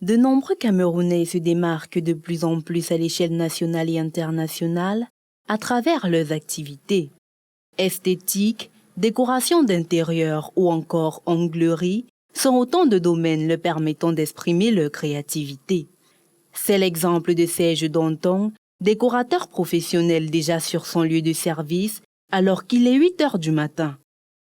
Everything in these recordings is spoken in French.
De nombreux Camerounais se démarquent de plus en plus à l'échelle nationale et internationale à travers leurs activités. Esthétique, décoration d'intérieur ou encore onglerie sont autant de domaines leur permettant d'exprimer leur créativité. C'est l'exemple de Serge Danton, décorateur professionnel déjà sur son lieu de service alors qu'il est 8 heures du matin.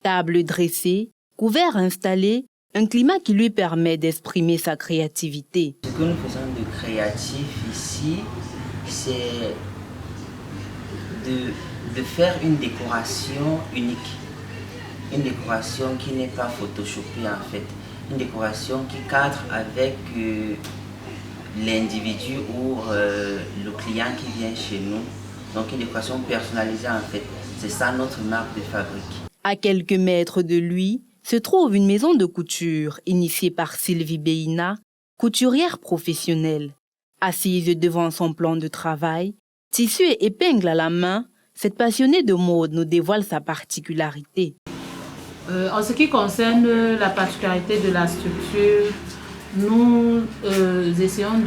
Table dressée, couvert installé, un climat qui lui permet d'exprimer sa créativité. Ce que nous faisons de créatif ici, c'est de faire une décoration unique. Une décoration qui n'est pas photoshopée en fait. Une décoration qui cadre avec l'individu ou le client qui vient chez nous. Donc une décoration personnalisée en fait. C'est ça notre marque de fabrique. À quelques mètres de lui se trouve une maison de couture initiée par Sylvie Beina, couturière professionnelle. Assise devant son plan de travail, tissu et épingle à la main, cette passionnée de mode nous dévoile sa particularité. En ce qui concerne la particularité de la structure, nous essayons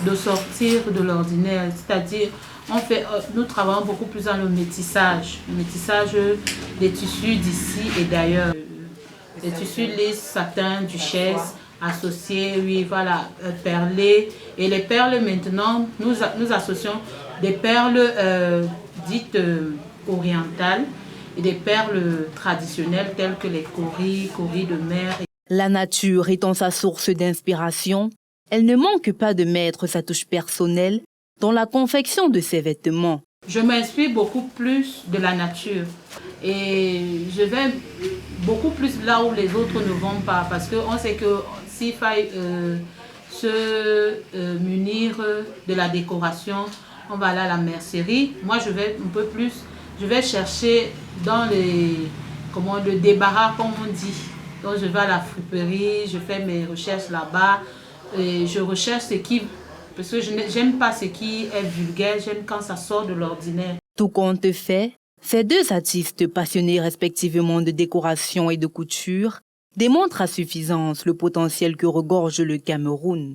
de sortir de l'ordinaire, c'est-à-dire nous travaillons beaucoup plus dans le métissage des tissus d'ici et d'ailleurs. Les tissus lisses, satin, duchesse, associés, oui, voilà, perlés. Et les perles maintenant, nous associons des perles dites orientales et des perles traditionnelles telles que les coris de mer. La nature étant sa source d'inspiration, elle ne manque pas de mettre sa touche personnelle dans la confection de ses vêtements. Je m'inspire beaucoup plus de la nature et je vais beaucoup plus là où les autres ne vont pas parce qu'on sait que s'il faille se munir de la décoration, on va aller à la mercerie. Moi, je vais un peu plus, je vais chercher dans le débarras, comme on dit. Donc, je vais à la friperie, je fais mes recherches là-bas et je recherche ce qui... Parce que je n'aime pas ce qui est vulgaire, j'aime quand ça sort de l'ordinaire. Tout compte fait, ces deux artistes passionnés respectivement de décoration et de couture démontrent à suffisance le potentiel que regorge le Cameroun.